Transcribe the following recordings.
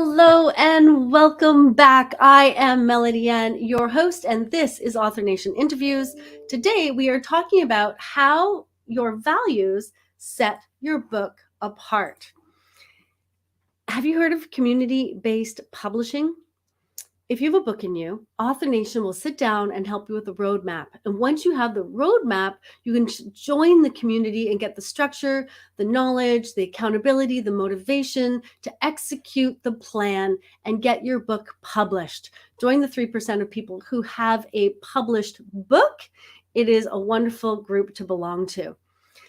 Hello and welcome back. I am Melody Ann, your host, and this is Author Nation Interviews. Today we are talking about how your values set your book apart. Have you heard of community-based publishing? If you have a book in you, Author Nation will sit down and help you with the roadmap. And once you have the roadmap, you can join the community and get the structure, the knowledge, the accountability, the motivation to execute the plan and get your book published. Join the 3% of people who have a published book. It is a wonderful group to belong to.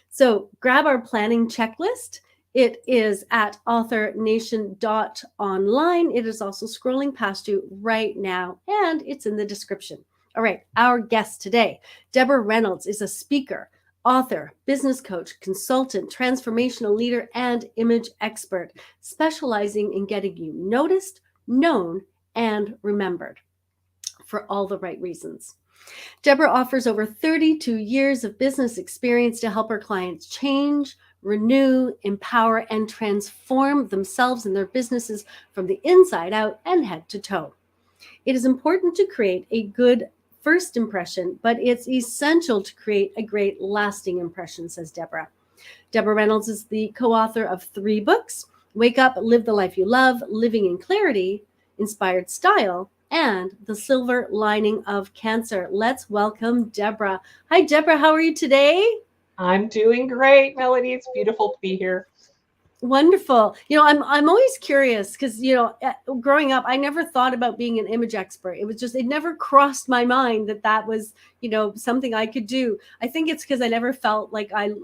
So grab our planning checklist. It is at authornation.online. It is also scrolling past you right now, and it's in the description. All right, our guest today, Deborah Reynolds, is a speaker, author, business coach, consultant, transformational leader, and image expert, specializing in getting you noticed, known, and remembered for all the right reasons. Deborah offers over 32 years of business experience to help her clients change, renew, empower, and transform themselves and their businesses from the inside out and head to toe. It is important to create a good first impression, but it's essential to create a great lasting impression, says Deborah. Deborah Reynolds is the co-author of 3 books: Wake Up, Live the Life You Love, Living in Clarity, Inspired Style, and The Silver Lining of Cancer. Let's welcome Deborah. Hi, Deborah. How are you today? I'm doing great, Melody. It's beautiful to be here. Wonderful. I'm always curious because, growing up, I never thought about being an image expert. It never crossed my mind that was, something I could do. I think it's because I never felt like I'm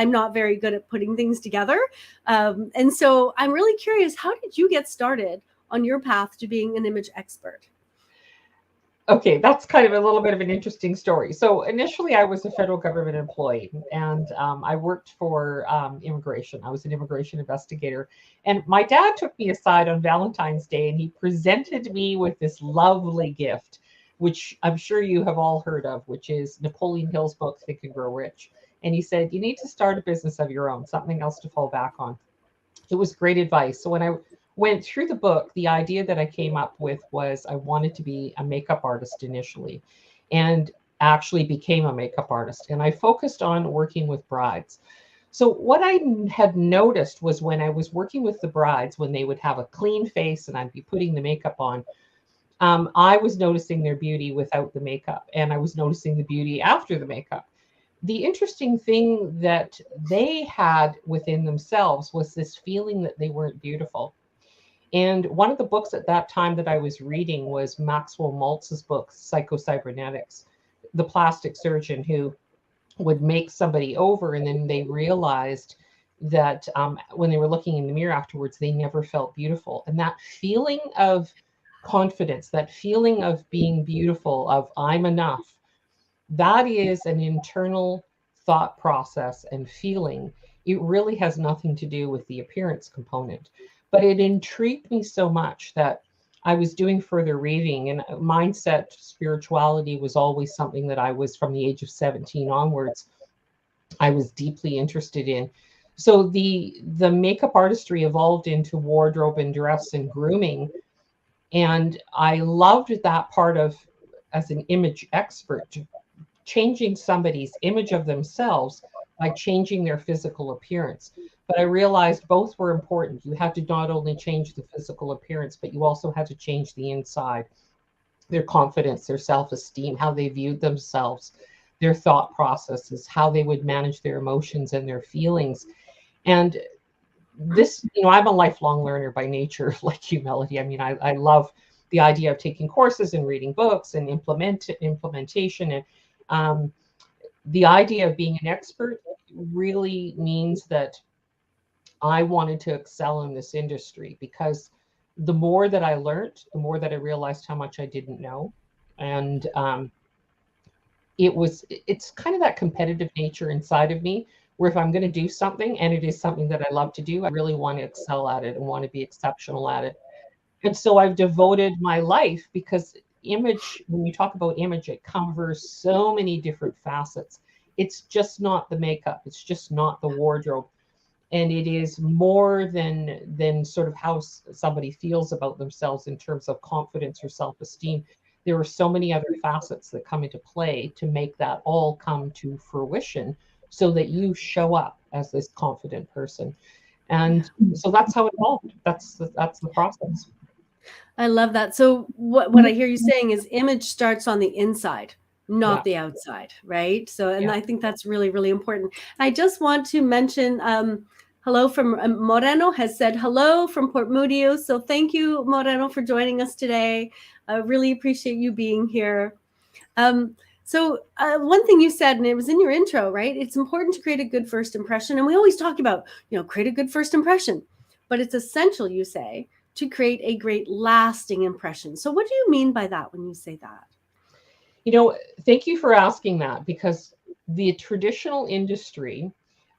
not very good at putting things together. And so I'm really curious, how did you get started on your path to being an image expert? Okay, that's kind of a little bit of an interesting story. So initially, I was a federal government employee, and I worked for immigration. I was an immigration investigator. And my dad took me aside on Valentine's Day, and he presented me with this lovely gift, which I'm sure you have all heard of, which is Napoleon Hill's book, Think and Grow Rich. And he said, you need to start a business of your own, something else to fall back on. It was great advice. So when I went through the book, the idea that I came up with was I wanted to be a makeup artist initially, and actually became a makeup artist. And I focused on working with brides. So what I had noticed was when I was working with the brides, when they would have a clean face and I'd be putting the makeup on, I was noticing their beauty without the makeup, and I was noticing the beauty after the makeup. The interesting thing that they had within themselves was this feeling that they weren't beautiful. And one of the books at that time that I was reading was Maxwell Maltz's book, Psycho-Cybernetics, the plastic surgeon who would make somebody over, and then they realized that when they were looking in the mirror afterwards, they never felt beautiful. And that feeling of confidence, that feeling of being beautiful, of I'm enough, that is an internal thought process and feeling. It really has nothing to do with the appearance component. But it intrigued me so much that I was doing further reading, and mindset, spirituality was always something that I was, from the age of 17 onwards, I was deeply interested in. So the makeup artistry evolved into wardrobe and dress and grooming. And I loved that part of, as an image expert, changing somebody's image of themselves by changing their physical appearance. But I realized both were important. You had to not only change the physical appearance, but you also had to change the inside, their confidence, their self-esteem, how they viewed themselves, their thought processes, how they would manage their emotions and their feelings. And this, I'm a lifelong learner by nature, like you, Melody. I mean, I love the idea of taking courses and reading books and implementation. And the idea of being an expert really means that I wanted to excel in this industry, because the more that I learned, the more that I realized how much I didn't know. And it's kind of that competitive nature inside of me, where if I'm going to do something and it is something that I love to do, I really want to excel at it and want to be exceptional at it. And so I've devoted my life, because image, when you talk about image, it covers so many different facets. It's just not the makeup. It's just not the wardrobe. And it is more than sort of how somebody feels about themselves in terms of confidence or self-esteem. There are so many other facets that come into play to make that all come to fruition, so that you show up as this confident person. And so that's how it evolved. That's the process. I love that. So what I hear you saying is image starts on the inside, not Yeah. the outside, right? So, and Yeah. I think that's really, really important. I just want to mention hello from Moreno has said hello from Port Mudio. So thank you, Moreno, for joining us today. I really appreciate you being here. So one thing you said, and it was in your intro, right? It's important to create a good first impression. And we always talk about, create a good first impression, but it's essential, you say, to create a great lasting impression. So what do you mean by that when you say that? Thank you for asking that, because the traditional industry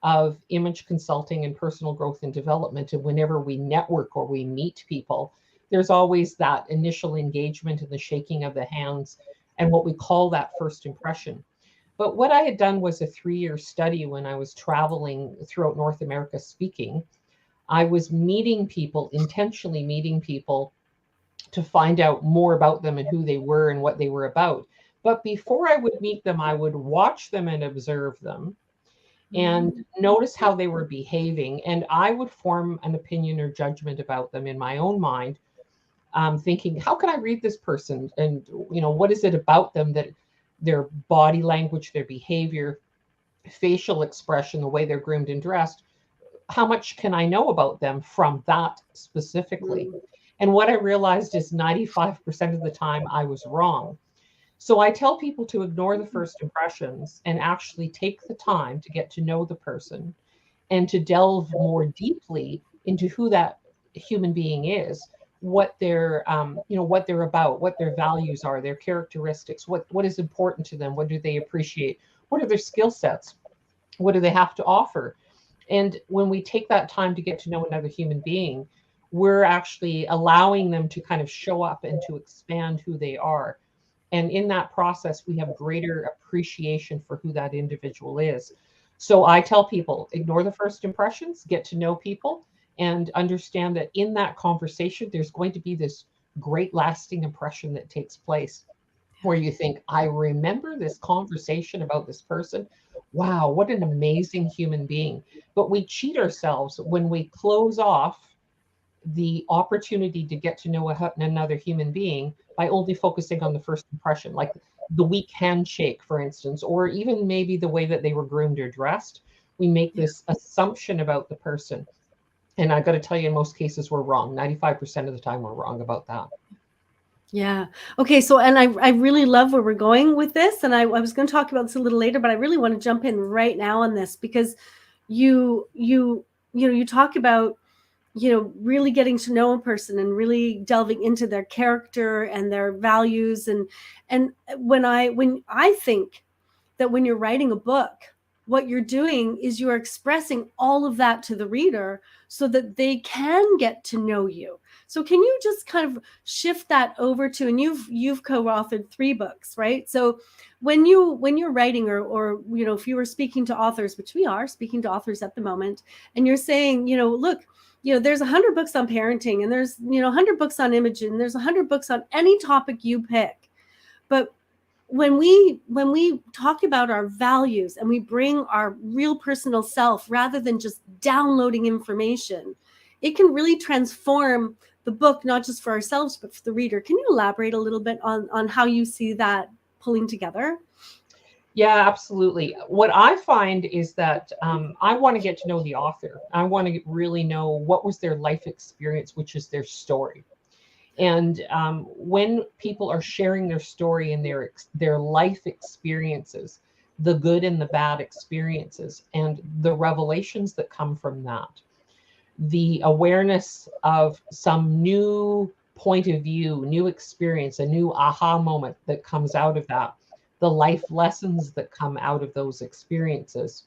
of image consulting and personal growth and development, and whenever we network or we meet people, there's always that initial engagement and the shaking of the hands and what we call that first impression. But what I had done was a 3-year study when I was traveling throughout North America speaking. I was meeting people, intentionally meeting people, to find out more about them and who they were and what they were about. But before I would meet them, I would watch them and observe them and notice how they were behaving. And I would form an opinion or judgment about them in my own mind, thinking, how can I read this person? And, what is it about them, that their body language, their behavior, facial expression, the way they're groomed and dressed, how much can I know about them from that specifically? And what I realized is 95% of the time I was wrong. So I tell people to ignore the first impressions and actually take the time to get to know the person and to delve more deeply into who that human being is, what they're, what they're about, what their values are, their characteristics, what is important to them, what do they appreciate, what are their skill sets, what do they have to offer. And when we take that time to get to know another human being, we're actually allowing them to kind of show up and to expand who they are. And in that process, we have greater appreciation for who that individual is. So I tell people, ignore the first impressions, get to know people, and understand that in that conversation, there's going to be this great lasting impression that takes place, where you think, I remember this conversation about this person. Wow, what an amazing human being. But we cheat ourselves when we close off the opportunity to get to know another human being by only focusing on the first impression, like the weak handshake, for instance, or even maybe the way that they were groomed or dressed. We make this assumption about the person. And I got to tell you, in most cases, we're wrong. 95% of the time, we're wrong about that. Yeah. Okay. So, and I really love where we're going with this. And I was going to talk about this a little later, but I really want to jump in right now on this, because you talk about, really getting to know a person and really delving into their character and their values. And when I think that when you're writing a book, what you're doing is you're expressing all of that to the reader so that they can get to know you. So can you just kind of shift that over to, and you've co-authored 3 books, right? So when you're writing, or if you were speaking to authors, which we are speaking to authors at the moment, and you're saying, look, there's 100 books on parenting, and there's 100 books on image, and there's 100 books on any topic you pick. But when we talk about our values and we bring our real personal self rather than just downloading information, it can really transform the book, not just for ourselves, but for the reader. Can you elaborate a little bit on how you see that pulling together? Yeah, absolutely. What I find is that I want to get to know the author. I want to really know what was their life experience, which is their story. And when people are sharing their story and their life experiences, the good and the bad experiences, and the revelations that come from that, the awareness of some new point of view, new experience, a new aha moment that comes out of that, the life lessons that come out of those experiences,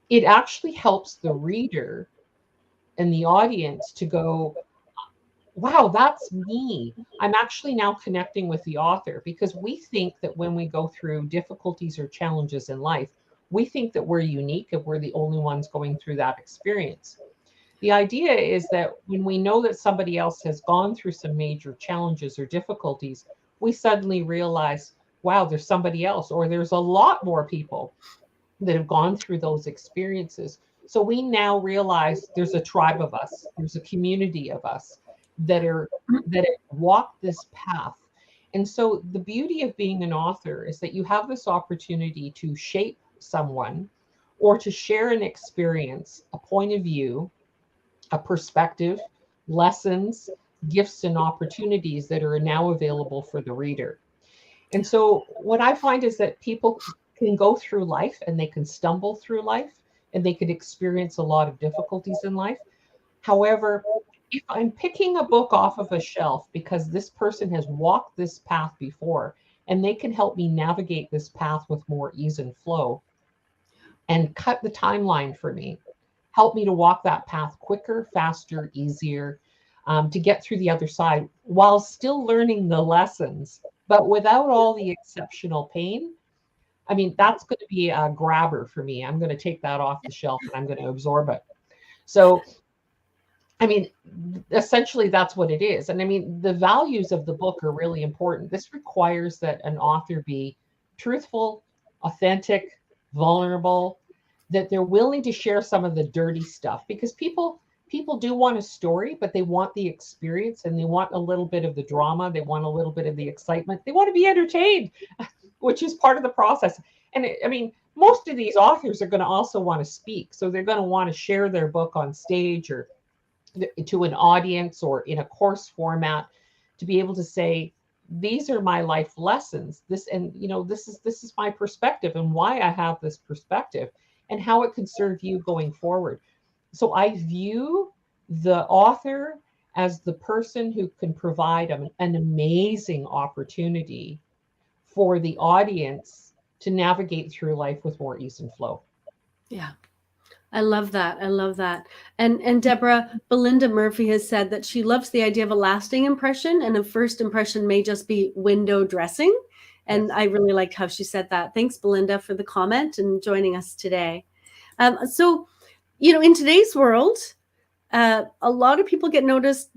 it actually helps the reader and the audience to go, wow, that's me. I'm actually now connecting with the author, because we think that when we go through difficulties or challenges in life, We think that we're unique and we're the only ones going through that experience. The idea is that when we know that somebody else has gone through some major challenges or difficulties, we suddenly realize, wow, there's somebody else, or there's a lot more people that have gone through those experiences. So we now realize there's a tribe of us, there's a community of us that walk this path. And so the beauty of being an author is that you have this opportunity to shape someone or to share an experience, a point of view, a perspective, lessons, gifts, and opportunities that are now available for the reader. And so, what I find is that people can go through life and they can stumble through life and they can experience a lot of difficulties in life. However, if I'm picking a book off of a shelf because this person has walked this path before and they can help me navigate this path with more ease and flow and cut the timeline for me, help me to walk that path quicker, faster, easier, to get through the other side while still learning the lessons, but without all the exceptional pain. I mean, that's going to be a grabber for me. I'm going to take that off the shelf and I'm going to absorb it. So, I mean, essentially, that's what it is. And I mean, the values of the book are really important. This requires that an author be truthful, authentic, vulnerable, that they're willing to share some of the dirty stuff, because people do want a story, but they want the experience and they want a little bit of the drama. They want a little bit of the excitement. They want to be entertained, which is part of the process. And I mean, most of these authors are going to also want to speak. So they're going to want to share their book on stage or to an audience or in a course format, to be able to say, these are my life lessons, this, and this is my perspective and why I have this perspective and how it can serve you going forward. So I view the author as the person who can provide an amazing opportunity for the audience to navigate through life with more ease and flow. Yeah. I love that. I love that. And Deborah, Belinda Murphy has said that she loves the idea of a lasting impression, and a first impression may just be window dressing. And Yes. I really liked how she said that. Thanks, Belinda, for the comment and joining us today. So, in today's world, a lot of people get noticed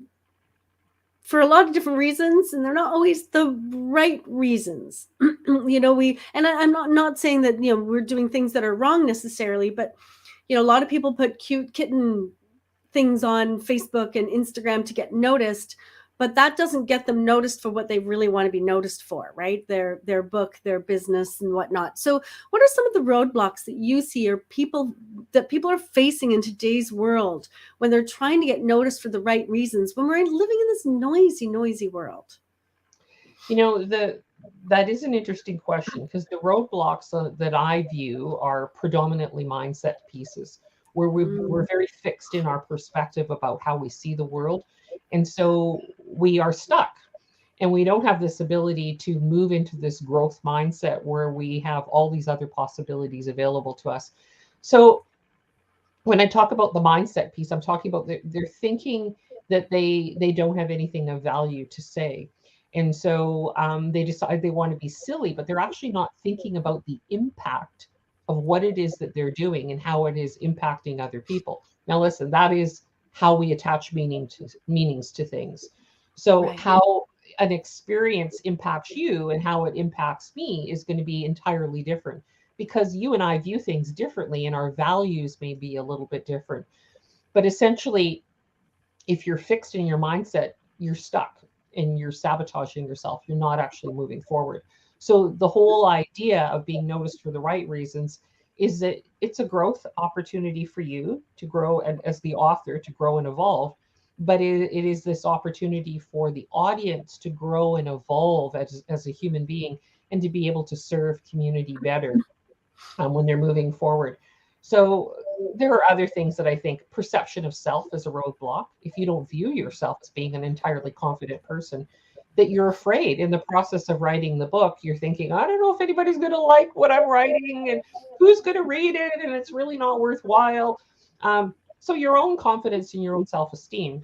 for a lot of different reasons, and they're not always the right reasons. I'm not saying that we're doing things that are wrong necessarily, but a lot of people put cute kitten things on Facebook and Instagram to get noticed, but that doesn't get them noticed for what they really want to be noticed for, right? Their book, their business, and whatnot. So what are some of the roadblocks that you see, or people are facing in today's world when they're trying to get noticed for the right reasons, when we're living in this noisy world? That is an interesting question, because the roadblocks that I view are predominantly mindset pieces, where we're very fixed in our perspective about how we see the world. And so we are stuck and we don't have this ability to move into this growth mindset where we have all these other possibilities available to us. So when I talk about the mindset piece, I'm talking about they're thinking that they don't have anything of value to say. And so they decide they want to be silly, but they're actually not thinking about the impact of what it is that they're doing and how it is impacting other people. Now, listen, that is how we attach meanings to things. So Right. how an experience impacts you and how it impacts me is going to be entirely different, because you and I view things differently and our values may be a little bit different. But essentially, if you're fixed in your mindset, you're stuck and you're sabotaging yourself. You're not actually moving forward. So the whole idea of being noticed for the right reasons is that it's a growth opportunity for you to grow, and as the author, to grow and evolve. But it is this opportunity for the audience to grow and evolve as a human being, and to be able to serve community better when they're moving forward. So there are other things that I think perception of self is a roadblock. If you don't view yourself as being an entirely confident person, that you're afraid in the process of writing the book, you're thinking, I don't know if anybody's going to like what I'm writing and who's going to read it, and it's really not worthwhile. So your own confidence and your own self-esteem,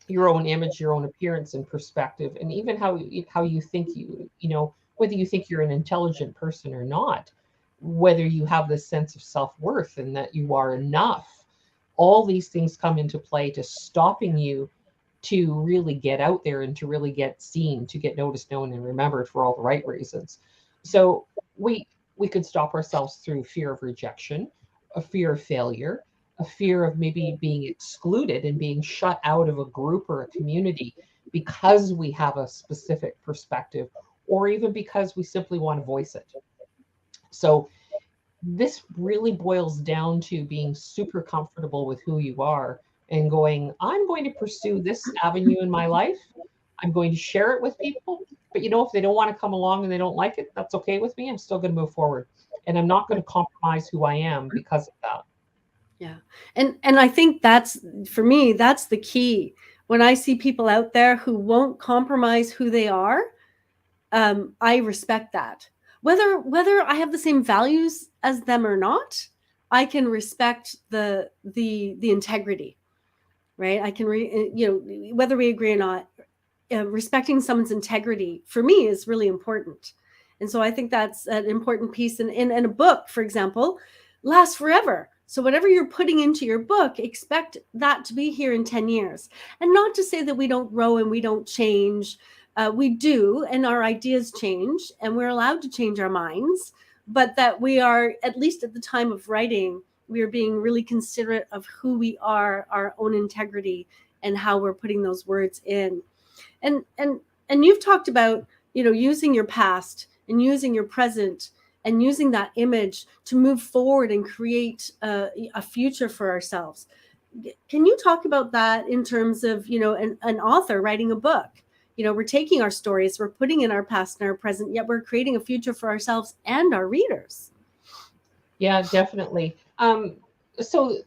your own image, your own appearance and perspective, and even how you think whether you think you're an intelligent person or not, whether you have this sense of self-worth and that you are enough. All these things come into play to stopping you to really get out there and to really get seen, to get noticed, known, and remembered for all the right reasons. So we could stop ourselves through fear of rejection, a fear of failure, a fear of maybe being excluded and being shut out of a group or a community because we have a specific perspective, or even because we simply want to voice it. So this really boils down to being super comfortable with who you are and going, I'm going to pursue this avenue in my life. I'm going to share it with people. But if they don't want to come along and they don't like it, that's okay with me. I'm still going to move forward. And I'm not going to compromise who I am because of that. Yeah. And I think that's, for me, that's the key. When I see people out there who won't compromise who they are, I respect that. Whether I have the same values as them or not, I can respect the integrity, right? I can whether we agree or not, respecting someone's integrity for me is really important. And so I think that's an important piece. In a book, for example, lasts forever. So whatever you're putting into your book, expect that to be here in 10 years. And not to say that we don't grow and we don't change. We do, and our ideas change, and we're allowed to change our minds, but that we are, at least at the time of writing, we are being really considerate of who we are, our own integrity, and how we're putting those words in. And you've talked about, using your past and using your present and using that image to move forward and create a future for ourselves. Can you talk about that in terms of, an author writing a book? We're taking our stories, we're putting in our past and our present, yet we're creating a future for ourselves and our readers. Yeah, definitely. So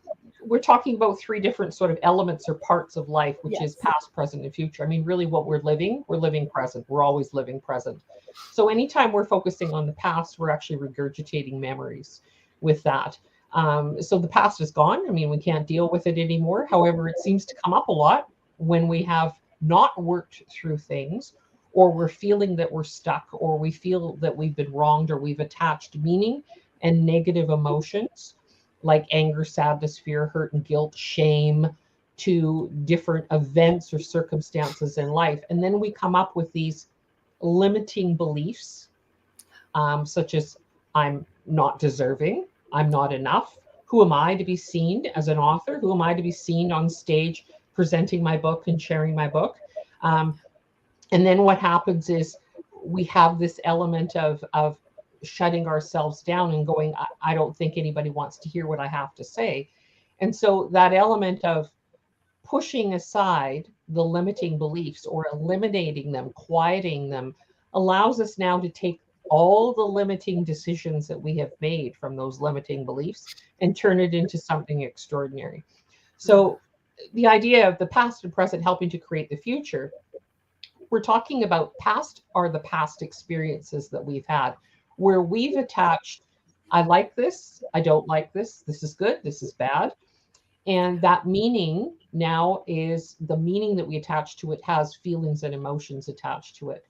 we're talking about three different sort of elements or parts of life, which is past, present, and future. I mean, really what we're living present. We're always living present. So anytime we're focusing on the past, we're actually regurgitating memories with that. So the past is gone. I mean, we can't deal with it anymore. However, it seems to come up a lot when we have not worked through things, or we're feeling that we're stuck, or we feel that we've been wronged, or we've attached meaning and negative emotions like anger, sadness, fear, hurt, and guilt, shame to different events or circumstances in life. And then we come up with these limiting beliefs, such as I'm not deserving, I'm not enough. Who am I to be seen as an author? Who am I to be seen on stage presenting my book and sharing my book? And then what happens is we have this element of shutting ourselves down and going, I don't think anybody wants to hear what I have to say. And so that element of pushing aside the limiting beliefs or eliminating them, quieting them, allows us now to take all the limiting decisions that we have made from those limiting beliefs and turn it into something extraordinary. So the idea of the past and present helping to create the future, we're talking about past are the past experiences that we've had where we've attached, I like this, I don't like this is good, this is bad. And that meaning now is the meaning that we attach to it has feelings and emotions attached to it.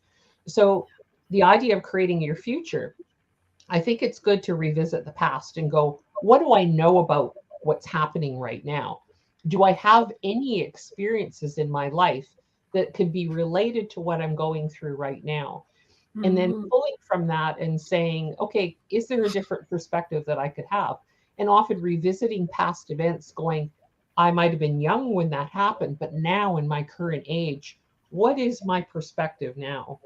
So the idea of creating your future, I think it's good to revisit the past and go, what do I know about what's happening right now? Do I have any experiences in my life that could be related to what I'm going through right now? And then pulling from that and saying, okay, is there a different perspective that I could have? And often revisiting past events, going, I might have been young when that happened, but now in my current age, what is my perspective now?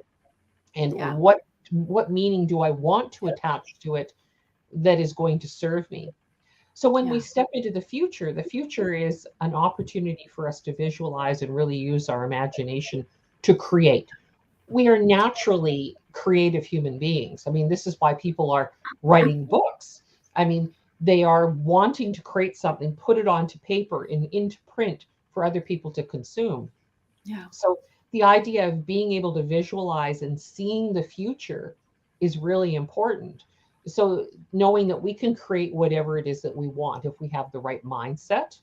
And what meaning do I want to attach to it that is going to serve me? So when we step into the future is an opportunity for us to visualize and really use our imagination to create. We are naturally creative human beings. I mean, this is why people are writing books. I mean, they are wanting to create something, put it onto paper and into print for other people to consume. Yeah. So the idea of being able to visualize and seeing the future is really important. So knowing that we can create whatever it is that we want if we have the right mindset,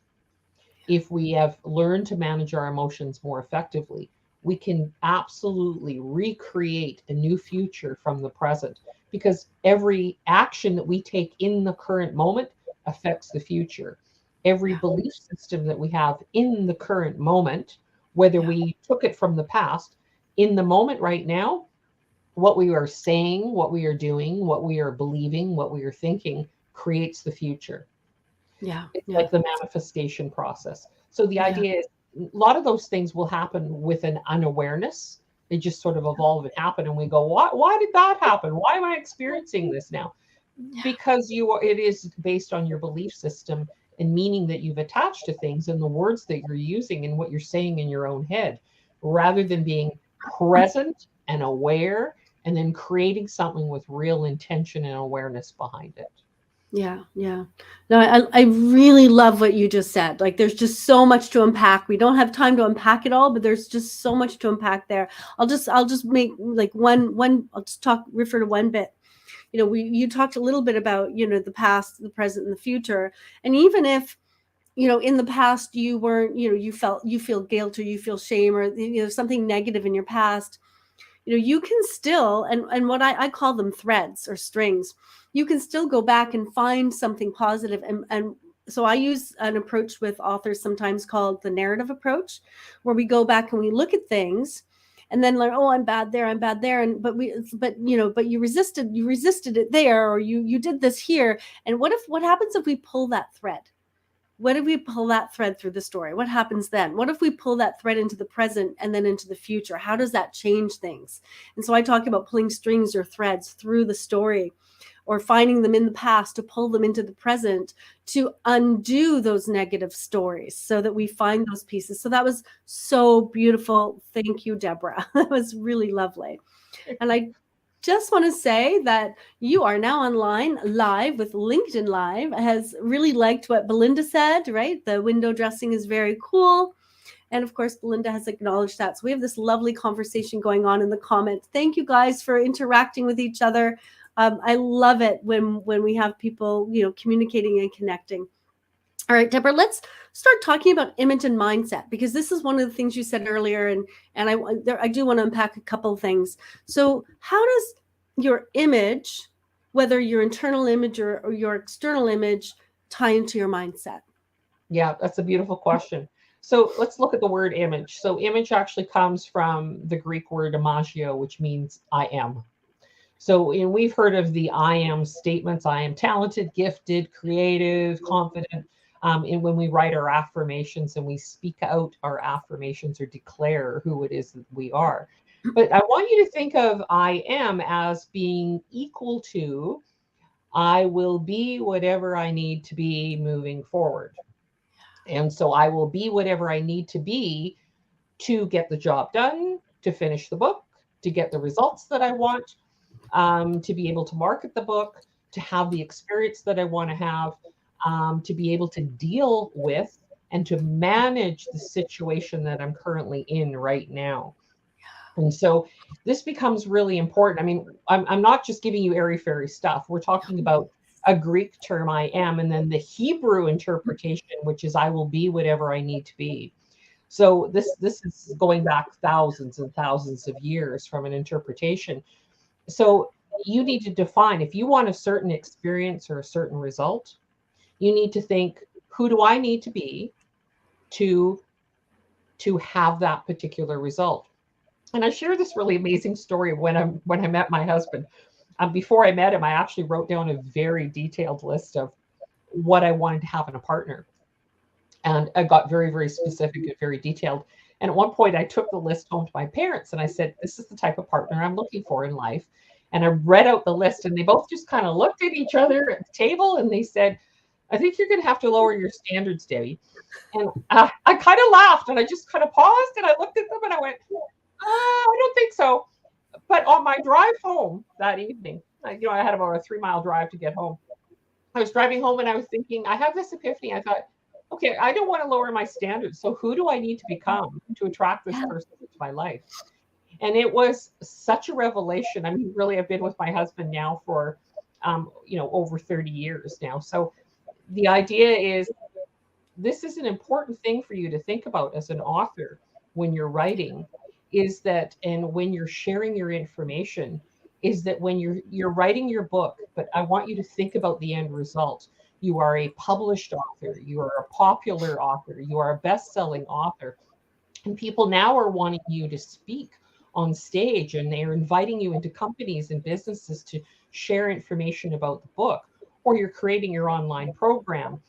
if we have learned to manage our emotions more effectively, we can absolutely recreate a new future from the present, because every action that we take in the current moment affects the future. Every Yeah. belief system that we have in the current moment, whether Yeah. we took it from the past, in the moment right now, what we are saying, what we are doing, what we are believing, what we are thinking creates the future. Yeah. It's Yeah. like the manifestation process. So the Yeah. idea is a lot of those things will happen with an unawareness. They just sort of evolve and happen, and we go, why did that happen? Why am I experiencing this now? Yeah. Because it is based on your belief system and meaning that you've attached to things, and the words that you're using and what you're saying in your own head, rather than being present and aware and then creating something with real intention and awareness behind it. Yeah, yeah. No, I really love what you just said. Like, there's just so much to unpack. We don't have time to unpack it all, but there's just so much to unpack there. I'll just make like one. I'll just refer to one bit. You talked a little bit about the past, the present, and the future, and even if in the past you weren't, you feel guilt or you feel shame or something negative in your past, you can still, and what I call them threads or strings, you can still go back and find something positive. And so I use an approach with authors sometimes called the narrative approach, where we go back and we look at things and then learn, oh, I'm bad there, and but you resisted it there, or you did this here. And what happens if we pull that thread? What if we pull that thread through the story? What happens then? What if we pull that thread into the present and then into the future? How does that change things? And so I talk about pulling strings or threads through the story, or finding them in the past to pull them into the present to undo those negative stories so that we find those pieces. So that was so beautiful. Thank you, Deborah. That was really lovely. And I just want to say that you are now online live with LinkedIn Live. Has really liked what Belinda said, right? The window dressing is very cool. And of course, Belinda has acknowledged that. So we have this lovely conversation going on in the comments. Thank you guys for interacting with each other. I love it when we have people, communicating and connecting. All right, Deborah, let's start talking about image and mindset, because this is one of the things you said earlier, and I do want to unpack a couple of things. So how does your image, whether your internal image or your external image, tie into your mindset? Yeah, that's a beautiful question. So let's look at the word image. So image actually comes from the Greek word imagio, which means I am. So we've heard of the I am statements. I am talented, gifted, creative, confident. And when we write our affirmations and we speak out our affirmations or declare who it is that we are. But I want you to think of I am as being equal to I will be whatever I need to be moving forward. And so I will be whatever I need to be to get the job done, to finish the book, to get the results that I want, to be able to market the book, to have the experience that I want to have, to be able to deal with and to manage the situation that I'm currently in right now. And so this becomes really important. I mean, I'm not just giving you airy fairy stuff. We're talking about a Greek term, I am, and then the Hebrew interpretation, which is I will be whatever I need to be. So this is going back thousands and thousands of years from an interpretation. So you need to define, if you want a certain experience or a certain result, you need to think, who do I need to be to have that particular result? And I share this really amazing story of when I met my husband. Before I met him, I actually wrote down a very detailed list of what I wanted to have in a partner. And I got very, very specific and very detailed. And at one point, I took the list home to my parents and I said, this is the type of partner I'm looking for in life. And I read out the list, and they both just kind of looked at each other at the table and they said, I think you're going to have to lower your standards, Debbie. And I kind of laughed, and I just kind of paused and I looked at them and I went, I don't think so. But on my drive home that evening, I had about a 3-mile drive to get home. I was driving home and I was thinking, I have this epiphany. I thought, okay, I don't want to lower my standards. So who do I need to become to attract this person into my life? And it was such a revelation. I mean, really, I've been with my husband now for, over 30 years now. So the idea is, this is an important thing for you to think about as an author when you're writing, is that, and when you're sharing your information, is that when you're writing your book, but I want you to think about the end result. You are a published author, you are a popular author, you are a best-selling author, and people now are wanting you to speak on stage, and they're inviting you into companies and businesses to share information about the book, or you're creating your online program,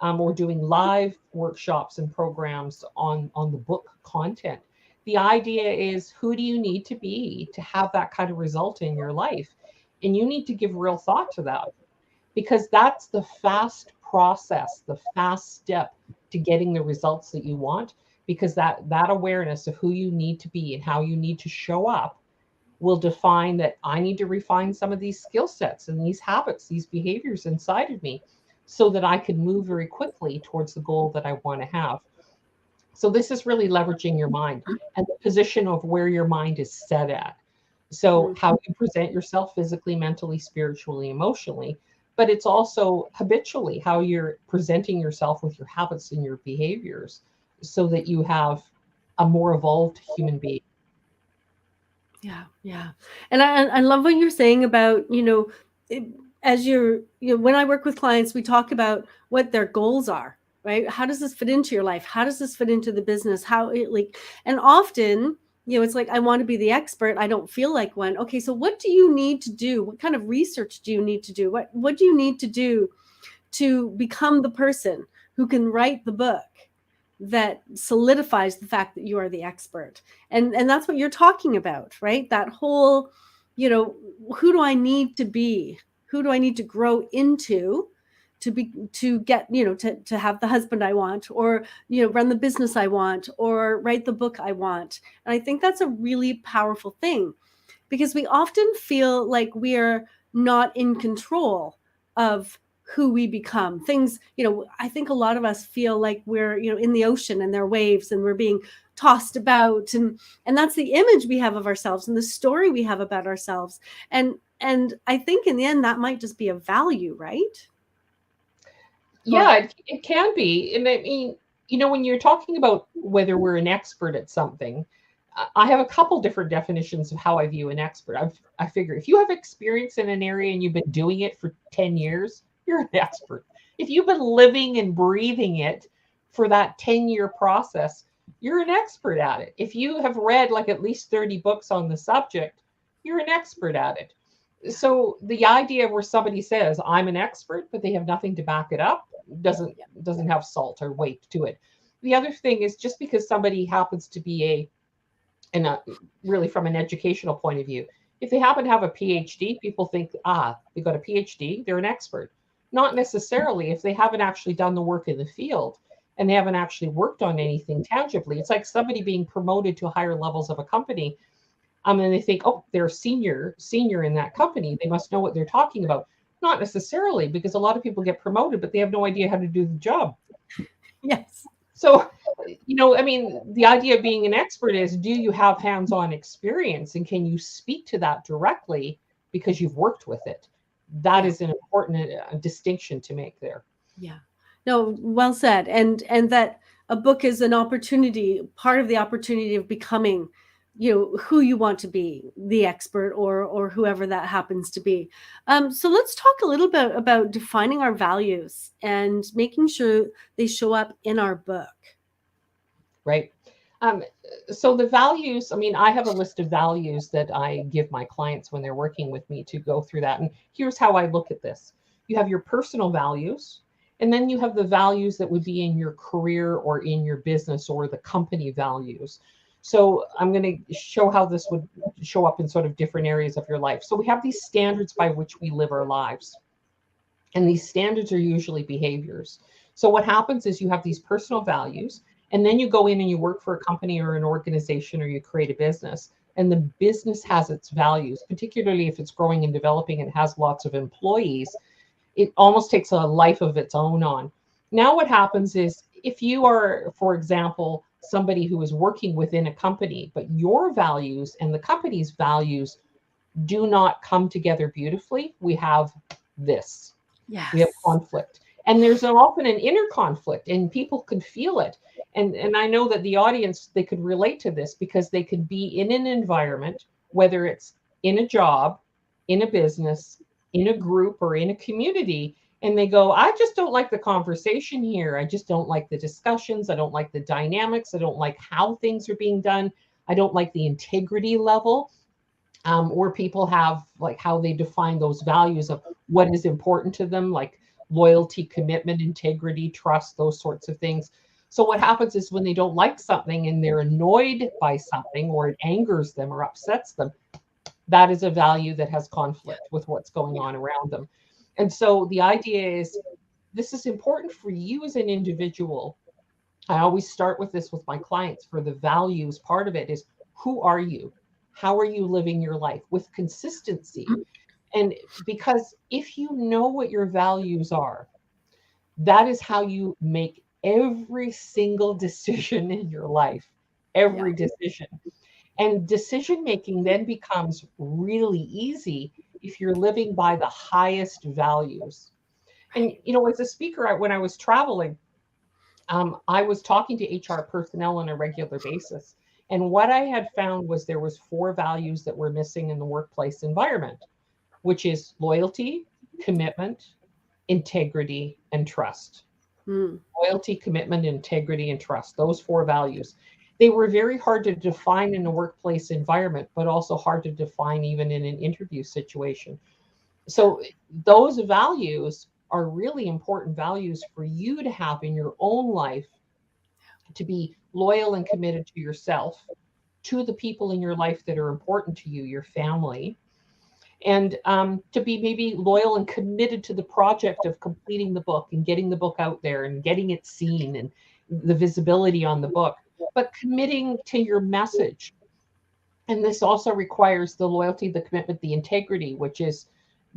or doing live workshops and programs on the book content. The idea is, who do you need to be to have that kind of result in your life? And you need to give real thought to that, because that's the fast process, the fast step to getting the results that you want, because that awareness of who you need to be and how you need to show up will define that I need to refine some of these skill sets and these habits, these behaviors inside of me, so that I can move very quickly towards the goal that I want to have. So this is really leveraging your mind and the position of where your mind is set at. So how you present yourself physically, mentally, spiritually, emotionally, but it's also habitually how you're presenting yourself with your habits and your behaviors, so that you have a more evolved human being. Yeah, yeah. And I love what you're saying about, as when I work with clients, we talk about what their goals are, right? How does this fit into your life? How does this fit into the business? And often, it's like, I want to be the expert. I don't feel like one. Okay, so what do you need to do? What kind of research do you need to do? What do you need to do to become the person who can write the book that solidifies the fact that you are the expert? And that's what you're talking about, right? That whole, who do I need to be? Who do I need to grow into to get, to have the husband I want, or, run the business I want, or write the book I want? And I think that's a really powerful thing, because we often feel like we're not in control of who we become. Things, I think a lot of us feel like we're, in the ocean and there are waves and we're being tossed about, and that's the image we have of ourselves and the story we have about ourselves. And I think in the end that might just be a value, right? Yeah, it can be. And I mean, when you're talking about whether we're an expert at something, I have a couple different definitions of how I view an expert. I figure if you have experience in an area and you've been doing it for 10 years, you're an expert. If you've been living and breathing it for that 10-year process, you're an expert at it. If you have read like at least 30 books on the subject, you're an expert at it. So the idea where somebody says I'm an expert, but they have nothing to back it up, doesn't have salt or weight to it. The other thing is, just because somebody happens to be really from an educational point of view, if they happen to have a PhD, people think, they got a PhD, they're an expert. Not necessarily if they haven't actually done the work in the field and they haven't actually worked on anything tangibly. It's like somebody being promoted to higher levels of a company. And they think, they're senior in that company, they must know what they're talking about. Not necessarily, because a lot of people get promoted, but they have no idea how to do the job. Yes. So, I mean, the idea of being an expert is, do you have hands-on experience, and can you speak to that directly because you've worked with it? That is an important distinction to make there. Yeah. No, well said. And that a book is an opportunity, part of the opportunity of becoming, who you want to be, the expert, or whoever that happens to be. So let's talk a little bit about defining our values and making sure they show up in our book. Right. So the values, I mean, I have a list of values that I give my clients when they're working with me to go through that. And here's how I look at this. You have your personal values, and then you have the values that would be in your career or in your business or the company values. So I'm going to show how this would show up in sort of different areas of your life. So we have these standards by which we live our lives. And these standards are usually behaviors. So what happens is you have these personal values, and then you go in and you work for a company or an organization, or you create a business, and the business has its values, particularly if it's growing and developing and has lots of employees. It almost takes a life of its own on. Now what happens is, if you are, for example, somebody who is working within a company, but your values and the company's values do not come together beautifully, we have this. Yes. We have conflict. And there's often an inner conflict, and people can feel it. And I know that the audience, they could relate to this because they could be in an environment, whether it's in a job, in a business, in a group, or in a community, and they go, I just don't like the conversation here. I just don't like the discussions. I don't like the dynamics. I don't like how things are being done. I don't like the integrity level, where people have like how they define those values of what is important to them, like loyalty, commitment, integrity, trust, those sorts of things. So what happens is when they don't like something and they're annoyed by something, or it angers them or upsets them, that is a value that has conflict with what's going on around them. And so the idea is, this is important for you as an individual. I always start with this with my clients. For the values part of it is, who are you? How are you living your life with consistency? And because if you know what your values are, that is how you make every single decision in your life, every decision. And decision making then becomes really easy if you're living by the highest values. And, as a speaker, when I was traveling, I was talking to HR personnel on a regular basis. And what I had found was there was 4 values that were missing in the workplace environment, which is loyalty, commitment, integrity, and trust. Loyalty, commitment, integrity, and trust. Those 4 values. They were very hard to define in a workplace environment, but also hard to define even in an interview situation. So those values are really important values for you to have in your own life, to be loyal and committed to yourself, to the people in your life that are important to you, your family, and to be maybe loyal and committed to the project of completing the book and getting the book out there and getting it seen and the visibility on the book, but committing to your message. And this also requires the loyalty, the commitment, the integrity, which is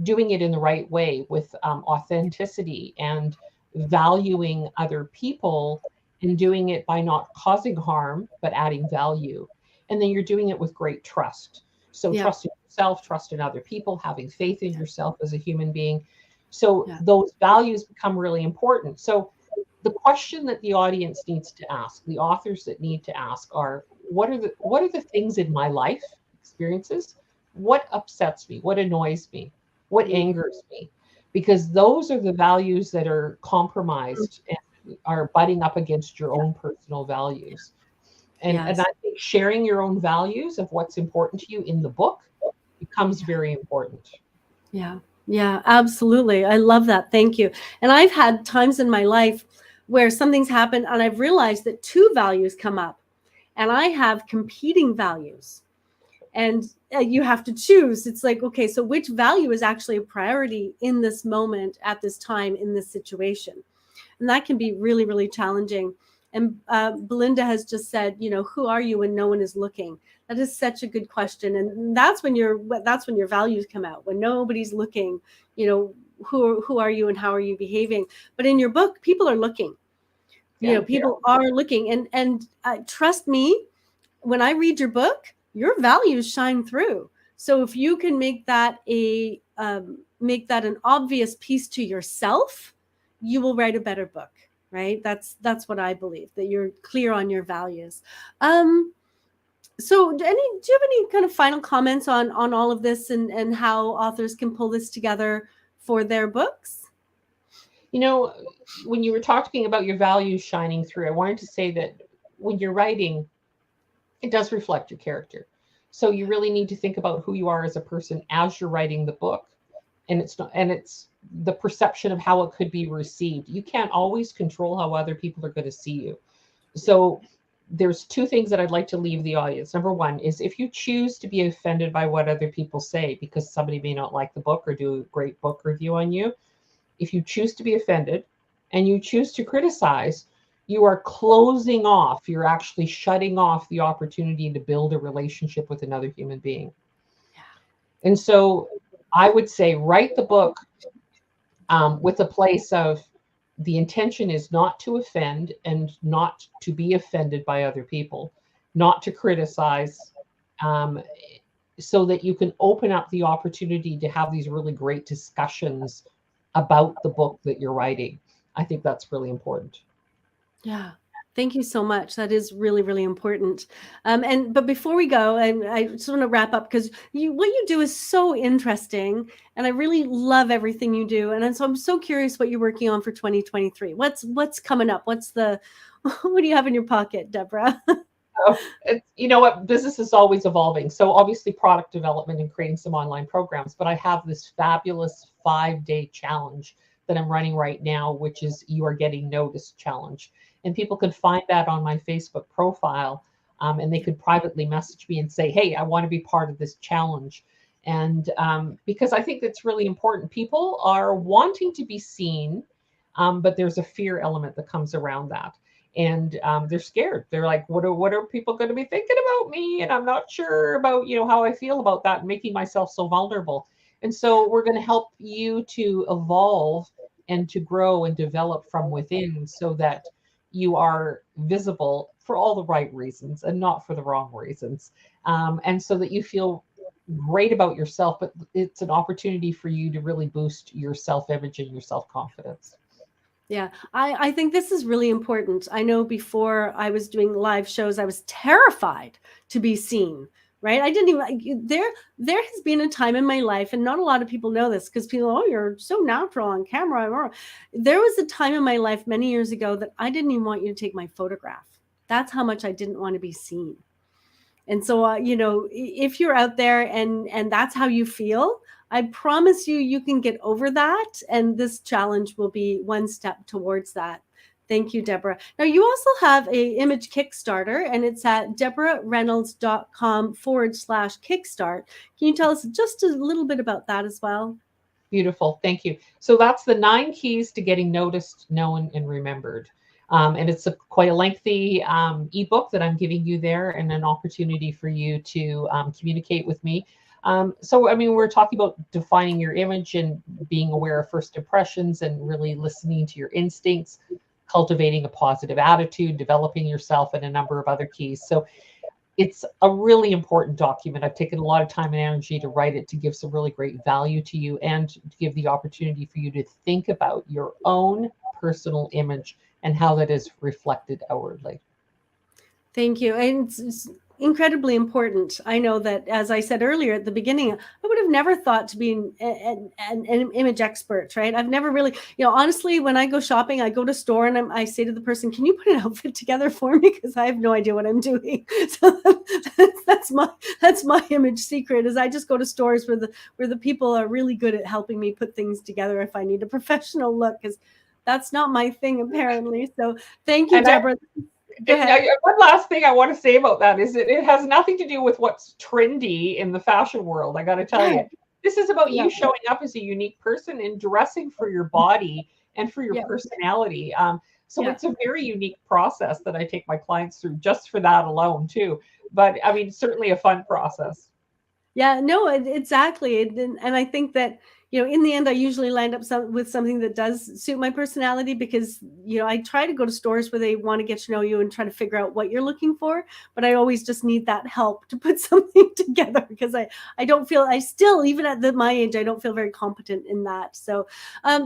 doing it in the right way with authenticity and valuing other people, and doing it by not causing harm, but adding value. And then you're doing it with great trust. So trusting yourself, trusting other people, having faith in yourself as a human being. So those values become really important. So the question that the audience needs to ask, the authors that need to ask, are, what are the things in my life experiences? What upsets me? What annoys me? What angers me? Because those are the values that are compromised and are butting up against your own personal values. And I think sharing your own values of what's important to you in the book becomes very important. Yeah, absolutely. I love that. Thank you. And I've had times in my life where something's happened and I've realized that 2 values come up and I have competing values. And you have to choose. It's like, okay, so which value is actually a priority in this moment, at this time, in this situation? And that can be really, really challenging. And Belinda has just said, who are you when no one is looking? That is such a good question. And that's when your values come out, when nobody's looking, who are you and how are you behaving? But in your book, people are looking. People are looking. And trust me, when I read your book, your values shine through. So if you can make that an obvious piece to yourself, you will write a better book, right? That's what I believe, that you're clear on your values. So do you have any kind of final comments on all of this and how authors can pull this together for their books? When you were talking about your values shining through, I wanted to say that when you're writing, it does reflect your character. So you really need to think about who you are as a person as you're writing the book. And it's the perception of how it could be received. You can't always control how other people are going to see you. So there's 2 things that I'd like to leave the audience. Number 1 is, if you choose to be offended by what other people say because somebody may not like the book or do a great book review on you, if you choose to be offended and you choose to criticize, you are closing off, you're actually shutting off the opportunity to build a relationship with another human being. And so I would say, write the book with a place of, the intention is not to offend and not to be offended by other people, not to criticize, so that you can open up the opportunity to have these really great discussions about the book that you're writing. I think that's really important. Yeah. Thank you so much. That is really, really important. But before we go, and I just want to wrap up because what you do is so interesting, and I really love everything you do. And so I'm so curious what you're working on for 2023. What's coming up? What do you have in your pocket, Deborah? Oh, you know what? Business is always evolving. So obviously product development and creating some online programs, but I have this fabulous 5-day challenge that I'm running right now, which is You Are Getting Noticed challenge. And people could find that on my Facebook profile, and they could privately message me and say, hey, I want to be part of this challenge. And because I think that's really important. People are wanting to be seen, but there's a fear element that comes around that. And they're scared. They're like, what are people going to be thinking about me? And I'm not sure about, how I feel about that, and making myself so vulnerable. And so we're going to help you to evolve and to grow and develop from within, so that you are visible for all the right reasons and not for the wrong reasons. And so that you feel great about yourself, but it's an opportunity for you to really boost your self-image and your self-confidence. Yeah, I think this is really important. I know before I was doing live shows, I was terrified to be seen, right? I didn't even, there has been a time in my life, and not a lot of people know this because people, oh, you're so natural on camera. There was a time in my life many years ago that I didn't even want you to take my photograph. That's how much I didn't want to be seen. And so, if you're out there and that's how you feel, I promise you can get over that. And this challenge will be one step towards that. Thank you, Deborah. Now, you also have a image Kickstarter, and it's at DeborahReynolds.com/Kickstart. Can you tell us just a little bit about that as well? Beautiful. Thank you. So that's the 9 keys to getting noticed, known, and remembered. And it's quite a lengthy ebook that I'm giving you there, and an opportunity for you to communicate with me. We're talking about defining your image and being aware of first impressions and really listening to your instincts, cultivating a positive attitude, developing yourself, and a number of other keys. So it's a really important document. I've taken a lot of time and energy to write it, to give some really great value to you, and to give the opportunity for you to think about your own personal image and how that is reflected outwardly. Thank you. And it's incredibly important. I know that, as I said earlier at the beginning, I would have never thought to be an image expert, right? I've never really, honestly, when I go shopping, I go to store and I say to the person, can you put an outfit together for me? Because I have no idea what I'm doing. So that's my image secret, is I just go to stores where the people are really good at helping me put things together if I need a professional look, because that's not my thing, apparently. So thank you, Deborah. One last thing I want to say about that is that it has nothing to do with what's trendy in the fashion world. I got to tell you, this is about you showing up as a unique person and dressing for your body and for your personality. It's a very unique process that I take my clients through just for that alone too. But I mean, certainly a fun process. Yeah, no, exactly. And I think that, in the end, I usually land up with something that does suit my personality, because, I try to go to stores where they want to get to know you and try to figure out what you're looking for. But I always just need that help to put something together, because I don't feel, even at my age, I don't feel very competent in that. So,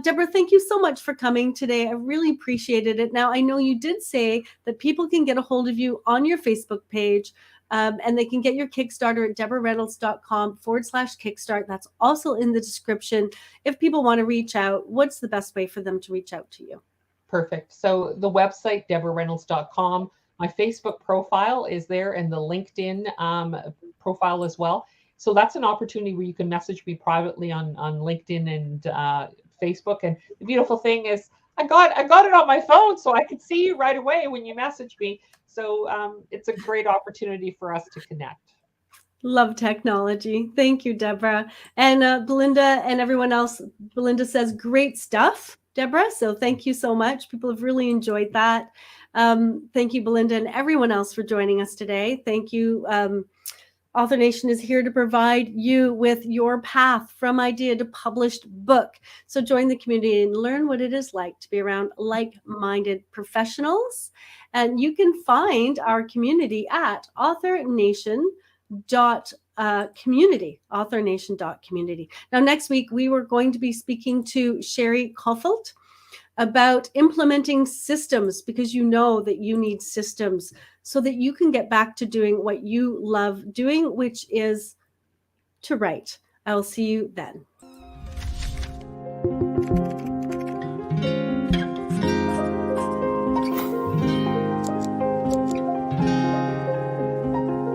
Deborah, thank you so much for coming today. I really appreciated it. Now, I know you did say that people can get a hold of you on your Facebook page. And they can get your Kickstarter at DeborahReynolds.com/Kickstart. That's also in the description. If people want to reach out, what's the best way for them to reach out to you? Perfect. So the website, DeborahReynolds.com. My Facebook profile is there, and the LinkedIn profile as well. So that's an opportunity where you can message me privately on LinkedIn and Facebook. And the beautiful thing is, I got it on my phone, so I could see you right away when you message me. So it's a great opportunity for us to connect. Love technology. Thank you, Deborah. And Belinda and everyone else, Belinda says, great stuff, Deborah. So thank you so much. People have really enjoyed that. Thank you, Belinda, and everyone else for joining us today. Thank you. Author Nation is here to provide you with your path from idea to published book. So join the community and learn what it is like to be around like-minded professionals. And you can find our community at authornation.community. Now, next week, we were going to be speaking to Sherry Koffelt. about implementing systems, because you know that you need systems so that you can get back to doing what you love doing, which is to write. I'll see you then.